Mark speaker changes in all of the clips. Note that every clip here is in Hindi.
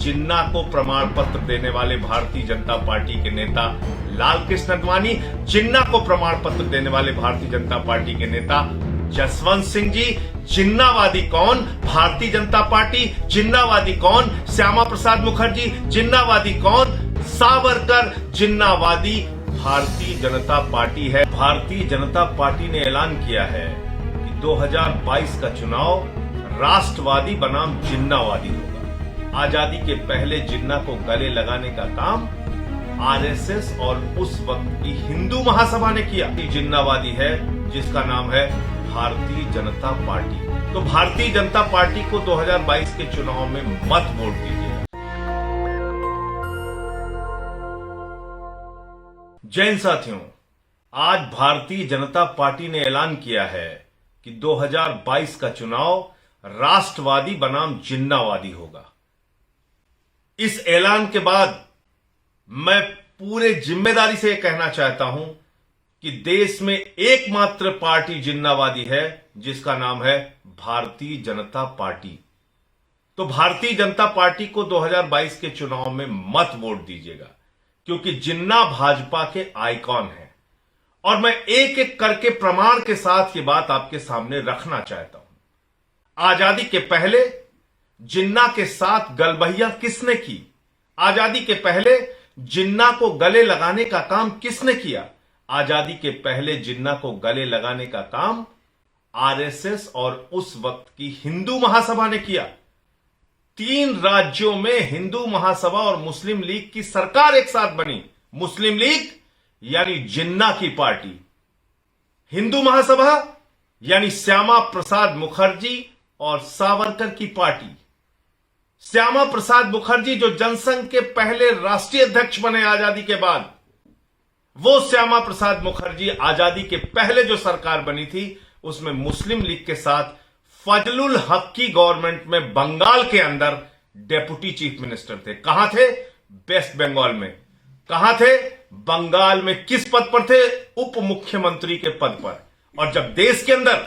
Speaker 1: जिन्ना को प्रमाण पत्र देने वाले भारतीय जनता पार्टी के नेता लालकृष्ण अडवाणी, जिन्ना को प्रमाण पत्र देने वाले भारतीय जनता पार्टी के नेता जसवंत सिंह जी। जिन्नावादी कौन? भारतीय जनता पार्टी। जिन्नावादी कौन? श्यामा प्रसाद मुखर्जी। जिन्नावादी कौन? सावरकर। जिन्नावादी भारतीय जनता पार्टी है। भारतीय जनता पार्टी ने ऐलान किया है कि 2022 का चुनाव राष्ट्रवादी बनाम जिन्नावादी होगा। आजादी के पहले जिन्ना को गले लगाने का काम आरएसएस और उस वक्त की हिंदू महासभा ने किया। जिन्नावादी है जिसका नाम है भारतीय जनता पार्टी। तो भारतीय जनता पार्टी को 2022 के चुनाव में मत वोट दीजिए। जय हिंद साथियों, आज भारतीय जनता पार्टी ने ऐलान किया है कि 2022 का चुनाव राष्ट्रवादी बनाम जिन्नावादी होगा। इस ऐलान के बाद मैं पूरे जिम्मेदारी से कहना चाहता हूं कि देश में एकमात्र पार्टी जिन्नावादी है जिसका नाम है भारतीय जनता पार्टी। तो भारतीय जनता पार्टी को 2022 के चुनाव में मत वोट दीजिएगा, क्योंकि जिन्ना भाजपा के आइकॉन हैं। और मैं एक एक करके प्रमाण के साथ ये बात आपके सामने रखना चाहता हूं। आजादी के पहले जिन्ना के साथ गलबहिया किसने की? आजादी के पहले जिन्ना को गले लगाने का काम किसने किया? आजादी के पहले जिन्ना को गले लगाने का काम आरएसएस और उस वक्त की हिंदू महासभा ने किया। 3 राज्यों में हिंदू महासभा और मुस्लिम लीग की सरकार एक साथ बनी। मुस्लिम लीग यानी जिन्ना की पार्टी, हिंदू महासभा यानी श्यामा प्रसाद मुखर्जी और सावरकर की पार्टी। श्यामा प्रसाद मुखर्जी जो जनसंघ के पहले राष्ट्रीय अध्यक्ष बने आजादी के बाद, वो श्यामा प्रसाद मुखर्जी आजादी के पहले जो सरकार बनी थी उसमें मुस्लिम लीग के साथ फजलुल हक की गवर्नमेंट में बंगाल के अंदर डेप्यूटी चीफ मिनिस्टर थे। कहां थे? वेस्ट बंगाल में। कहां थे? बंगाल में। किस पद पर थे? उप मुख्यमंत्री के पद पर। और जब देश के अंदर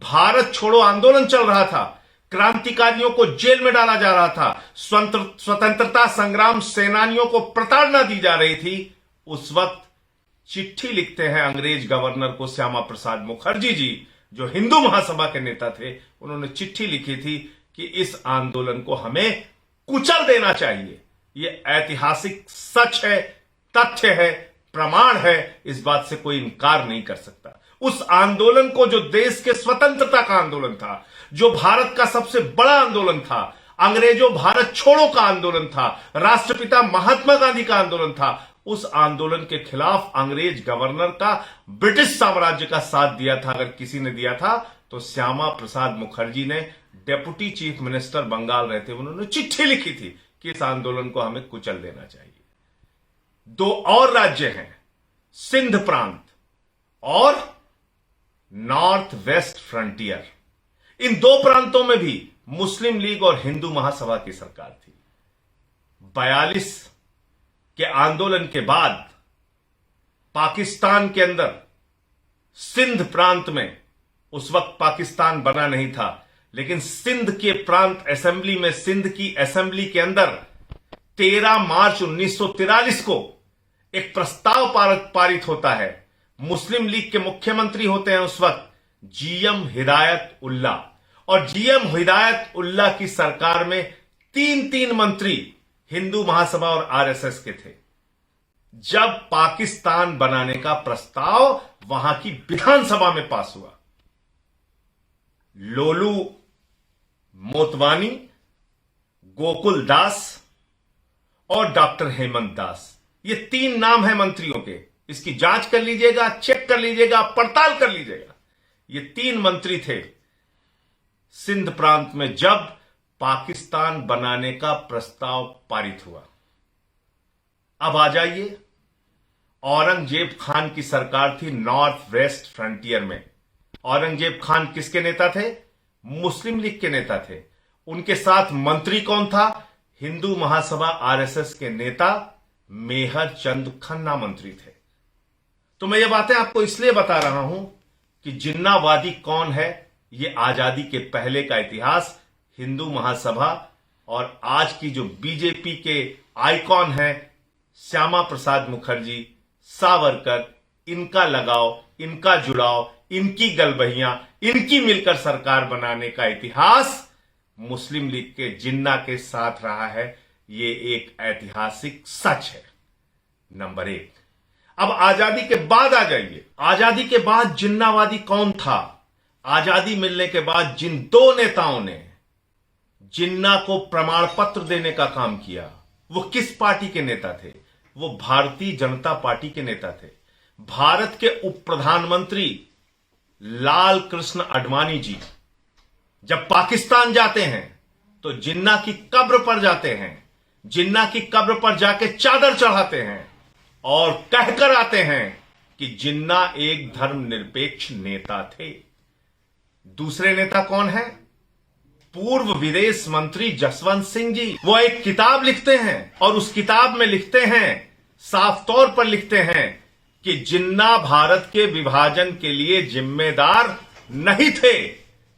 Speaker 1: भारत छोड़ो आंदोलन चल रहा था, क्रांतिकारियों को जेल में डाला जा रहा था, स्वतंत्रता संग्राम सेनानियों को प्रताड़ना दी जा रही थी, उस वक्त चिट्ठी लिखते हैं अंग्रेज गवर्नर को श्यामा प्रसाद मुखर्जी जी, जो हिंदू महासभा के नेता थे। उन्होंने चिट्ठी लिखी थी कि इस आंदोलन को हमें कुचल देना चाहिए। यह ऐतिहासिक सच है, तथ्य है, प्रमाण है, इस बात से कोई इनकार नहीं कर सकता। उस आंदोलन को, जो देश के स्वतंत्रता का आंदोलन था, जो भारत का सबसे बड़ा आंदोलन था, अंग्रेजों भारत छोड़ो का आंदोलन था, राष्ट्रपिता महात्मा गांधी का आंदोलन था, उस आंदोलन के खिलाफ अंग्रेज गवर्नर का ब्रिटिश साम्राज्य का साथ दिया था। अगर किसी ने दिया था तो श्यामा प्रसाद मुखर्जी ने, डेप्यूटी चीफ मिनिस्टर बंगाल रहते, उन्होंने चिट्ठी लिखी थी कि इस आंदोलन को हमें कुचल देना चाहिए। 2 और राज्य हैं, सिंध प्रांत और नॉर्थ वेस्ट फ्रंटियर। इन 2 प्रांतों में भी मुस्लिम लीग और हिंदू महासभा की सरकार थी। 42 के आंदोलन के बाद पाकिस्तान के अंदर सिंध प्रांत में, उस वक्त पाकिस्तान बना नहीं था, लेकिन सिंध के प्रांत असेंबली में, सिंध की असेंबली के अंदर 13 मार्च 1943 को एक प्रस्ताव पारित होता है। मुस्लिम लीग के मुख्यमंत्री होते हैं उस वक्त जीएम हिदायत उल्ला, और जीएम हिदायत उल्ला की सरकार में 3 मंत्री हिंदू महासभा और आरएसएस के थे। जब पाकिस्तान बनाने का प्रस्ताव वहां की विधानसभा में पास हुआ, लोलू मोतवानी, गोकुल दास और डॉक्टर हेमंत दास, ये 3 नाम हैं मंत्रियों के। इसकी जांच कर लीजिएगा, चेक कर लीजिएगा, पड़ताल कर लीजिएगा। ये 3 मंत्री थे सिंध प्रांत में जब पाकिस्तान बनाने का प्रस्ताव पारित हुआ। अब आ जाइए, औरंगजेब खान की सरकार थी नॉर्थ वेस्ट फ्रंटियर में। औरंगजेब खान किसके नेता थे? मुस्लिम लीग के नेता थे। उनके साथ मंत्री कौन था? हिंदू महासभा आरएसएस के नेता मेहर चंद खन्ना मंत्री थे। तो मैं ये बातें आपको इसलिए बता रहा हूं कि जिन्नावादी कौन है, ये आजादी के पहले का इतिहास हिंदू महासभा और आज की जो बीजेपी के आइकॉन हैं श्यामा प्रसाद मुखर्जी, सावरकर, इनका लगाव, इनका जुड़ाव, इनकी गलबहियां, इनकी मिलकर सरकार बनाने का इतिहास मुस्लिम लीग के जिन्ना के साथ रहा है। ये एक ऐतिहासिक सच है। नंबर 1। अब आजादी के बाद आ जाइए। आजादी के बाद जिन्नावादी कौन था? आजादी मिलने के बाद जिन 2 नेताओं ने जिन्ना को प्रमाण पत्र देने का काम किया, वो किस पार्टी के नेता थे? वो भारतीय जनता पार्टी के नेता थे। भारत के उप प्रधानमंत्री लाल कृष्ण आडवाणी जी जब पाकिस्तान जाते हैं तो जिन्ना की कब्र पर जाते हैं, जिन्ना की कब्र पर जाके चादर चढ़ाते हैं और कहकर आते हैं कि जिन्ना एक धर्मनिरपेक्ष नेता थे। दूसरे नेता कौन है? पूर्व विदेश मंत्री जसवंत सिंह जी। वो एक किताब लिखते हैं और उस किताब में लिखते हैं, साफ तौर पर लिखते हैं कि जिन्ना भारत के विभाजन के लिए जिम्मेदार नहीं थे।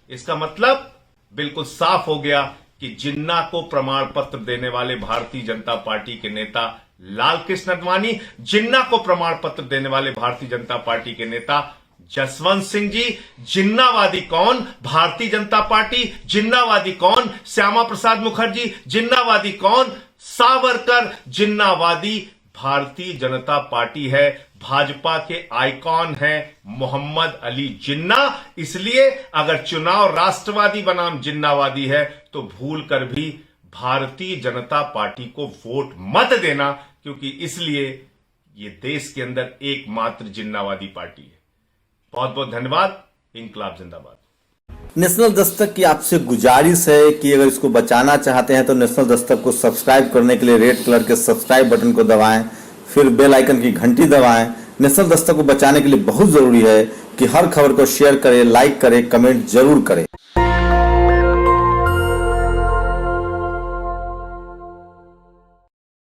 Speaker 1: इसका मतलब बिल्कुल साफ हो गया कि जिन्ना को प्रमाण पत्र देने वाले भारतीय जनता पार्टी के नेता लाल कृष्ण आडवाणी, जिन्ना को प्रमाण पत्र देने वाले भारतीय जनता पार्टी के नेता जसवंत सिंह जी। जिन्नावादी कौन? भारतीय जनता पार्टी। जिन्नावादी कौन? श्यामा प्रसाद मुखर्जी। जिन्नावादी कौन? सावरकर। जिन्नावादी भारतीय जनता पार्टी है। भाजपा के आइकॉन है मोहम्मद अली जिन्ना। इसलिए अगर चुनाव राष्ट्रवादी बनाम जिन्नावादी है तो भूल कर भी भारतीय जनता पार्टी को वोट मत देना, क्योंकि इसलिए ये देश के अंदर एकमात्र जिन्नावादी पार्टी है। बहुत बहुत धन्यवाद। इंकलाब जिंदाबाद।
Speaker 2: नेशनल दस्तक की आपसे गुजारिश है कि अगर इसको बचाना चाहते हैं तो नेशनल दस्तक को सब्सक्राइब करने के लिए रेड कलर के सब्सक्राइब बटन को दबाएं, फिर बेल आइकन की घंटी दबाएं। नेशनल दस्तक को बचाने के लिए बहुत जरूरी है कि हर खबर को शेयर करें, लाइक करें, कमेंट जरूर करें।